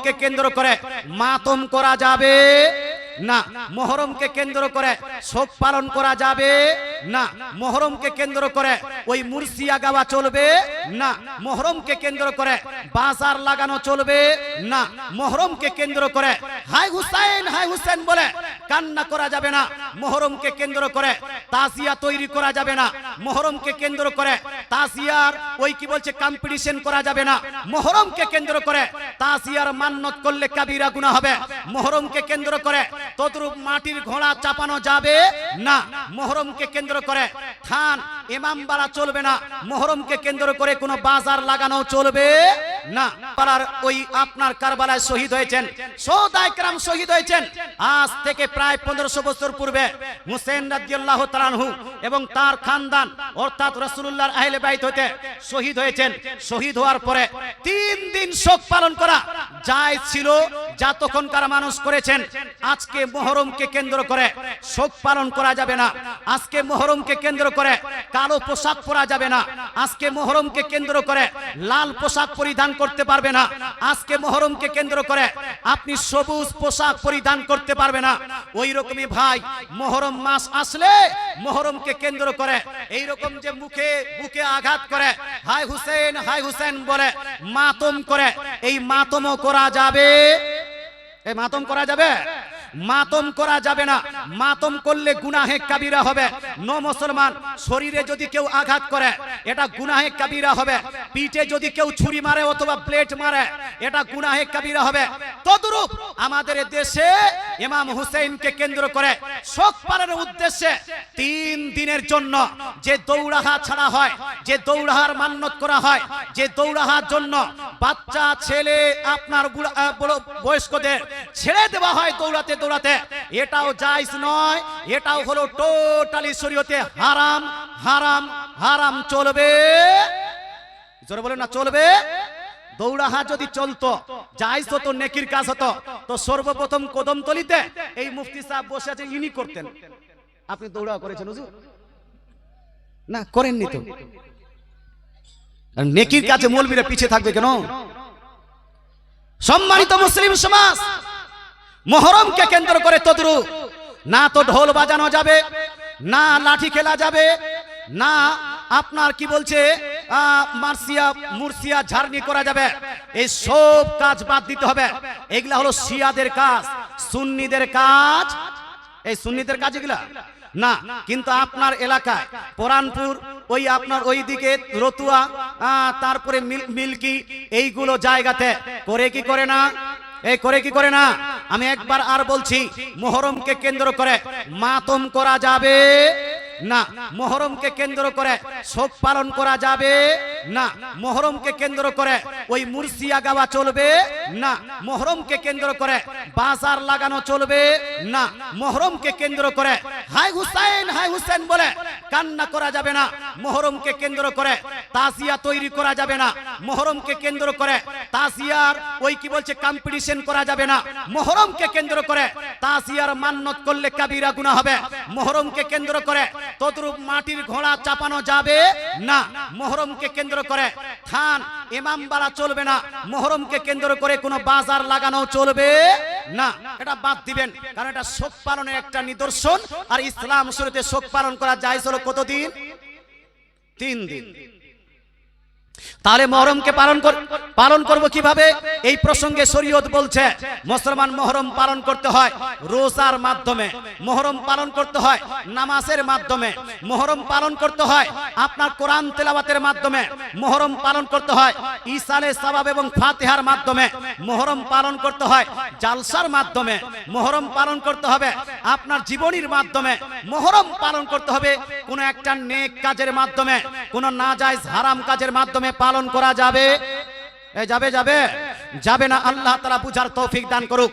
মহরমকে কেন্দ্র করে মাতম করা যাবে না, মহরমকে কেন্দ্র করে শোক পালন করা যাবে না, মহরমকে কেন্দ্র করে ওই মুরসিয়া গাওয়া চলবে না, মহরমকে কেন্দ্র করে বাজার লাগানো চলবে না, মহরমকে কেন্দ্র করে হাই হুসাইন বলে কান্না করা যাবে না, মহরমকে কেন্দ্র করে তাজিয়া তৈরি করা যাবে না, মহরমকে কেন্দ্র করে তাজিয়ার ওই কি বলছে কম্পিটিশন করা যাবে না, মহরমকে কেন্দ্র করে তাজিয়ার মান্নত করলে কাবিরা গুনাহ হবে, মহরমকে কেন্দ্র করে তদ্রূপ মাটির ঘোড়া চাপানো যাবে না, মহরমকে কেন্দ্র করে থান ইমাম বাড়া চলবে না, মহরমকে কেন্দ্র করে কোনো বাজার লাগানো চলবে না। পাড়ার ওই আপনার কারবালায় শহীদ হয়েছেন, শোহদায়ে কেরাম শহীদ হয়েছেন আজ থেকে প্রায় 1500 বছর পূর্বে। হুসেন রাদিয়াল্লাহু তাআলা আনহু এবং তার খানদান অর্থাৎ রাসূলুল্লাহর আহলে বাইত হতে শহীদ হয়েছেন। শহীদ হওয়ার পরে 3 দিন শোক পালন করা জায়েজ ছিল, যা তখনকার মানুষ করেছেন। আজকে মহরমকে কেন্দ্র করে শোক পালন করা যাবে না, আজকে মহরমকে কেন্দ্র করে কালো পোশাক পরা যাবে না, আজকে মহরমকে কেন্দ্র করে লাল পোশাক পরিধান করতে পারবে না, আজকে মহরমকে কেন্দ্র করে আপনি সবুজ পোশাক পরিধান করতে পারবে না। ওই রকমই ভাই মহরম মাস আসলে মহরমকে কেন্দ্র করে এই রকম যে বুকে আঘাত করে হাই হুসেন বলে মাতম করে, এই মাতমও করা যাবে, এই মাতম করা যাবে, মাতম করা যাবে না। মাতম করলে গুনাহে কাবিরা হবে। মুসলমান শরীরে যদি কেউ আঘাত করে এটা গুনাহে কাবিরা হবে, পিঠে যদি কেউ ছুরি মারে অথবা প্লেট মারে এটা গুনাহে কাবিরা হবে। তদ্রূপ আমাদের দেশে ইমাম হুসাইনকে কেন্দ্র করে শোক পালনের উদ্দেশ্যে 3 দিনের জন্য যে দৌড়াহা ছাড়া হয়, যে দৌড়াহার মান্নত করা হয়, যে দৌড়াহার জন্য বাচ্চা ছেলে আপনার বয়স্কদের ছেড়ে দেওয়া হয় দৌড়াতে দৌড়াতে, এটাও জায়েজ নয়, এটাও হলো টোটালি শরীয়তে হারাম হারাম হারাম। চলবে, জোরে বলেন না চলবে। দৌড়াহা যদি চলতো জায়েজ হতো, নেকির কাজ হতো, তো সর্বপ্রথম কদমতলিতে এই মুফতি সাহেব বসে আছে ইনি করতেন। আপনি দৌড়া করেছেন হুজুর? না করেননি তো। নেকির কাজে মৌলবীরা পিছিয়ে থাকবে কেন? সম্মানিত মুসলিম সমাজ, মহরমকে কেন্দ্র করে তদ্রূপ না তো ঢোল বাজানো যাবে, না লাঠি খেলা যাবে, না আপনার কি বলছে মুরসিয়া ঝাড়নি করা যাবে। এই সব কাজ বাদ দিতে হবে। এগুলা হলো শিয়াদের কাজ, সুন্নিদের কাজ। এই সুন্নিদের কাজ এগুলা না। কিন্তু আপনার এলাকায় পরানপুর ওই আপনার ওইদিকে রতুয়া তারপরে মিল্কি এইগুলো জায়গাতে করে কি করে না? এই করে কি করে না? আমি একবার আর বলছি, মুহররমকে কেন্দ্র করে মাতম করা যাবে না, মুহররমকে কেন্দ্র করে শোক পালন করা যাবে না, মুহররমকে কেন্দ্র করে ওই মুরসিয়া গাওয়া চলবে না, মুহররমকে কেন্দ্র করে বাজার লাগানো চলবে না, মুহররমকে কেন্দ্র করে হাই হুসাইন বলে কান্না করা যাবে না, মুহররমকে কেন্দ্র করে তাজিয়া তৈরি করা যাবে না, মুহররমকে কেন্দ্র করে তাজিয়ার ওই কি বলছে কম্পিটিশন করা যাবে না, মুহররমকে কেন্দ্র করে তাজিয়ার মান্নত করলে কাবিরা গুনাহ হবে, মুহররমকে কেন্দ্র করে তদ্রূপ মাটির ঘোড়া চাপানো যাবে না, মুহররমকে কেন্দ্র করে থান ইমাম বাড়া চলবে না, মুহররমকে কেন্দ্র করে কোনো বাজার লাগানো চলবে না। এটা বাদ দিবেন, কারণ এটা শোক পালনের একটা নিদর্শন। আর ইসলাম শরীয়তে শোক পালন করা জায়েজ হলো কতদিন? 3 দিন। তাহলে মুহররমকে পালন করব কিভাবে? এই প্রসঙ্গে শরীয়ত বলছে মুসলমান মুহররম পালন করতে হয় রোজার মাধ্যমে, মুহররম পালন করতে হয় নামাজের মাধ্যমে, মুহররম পালন করতে হয় আপনার কোরআন তেলাওয়াতের মাধ্যমে, মুহররম পালন করতে হয় ইসালে সওয়াব এবং ফাতিহার মাধ্যমে, মুহররম পালন করতে হয় জালসার মাধ্যমে, মুহররম পালন করতে হবে আপনার জীবনীর মাধ্যমে, মুহররম পালন করতে হবে কোন একটা নেক কাজের মাধ্যমে, কোন নাজায়েজ হারাম কাজের মাধ্যমে পালন করা যাবে? যাবে না। আল্লাহ তাআলা বুঝার তৌফিক দান করুক।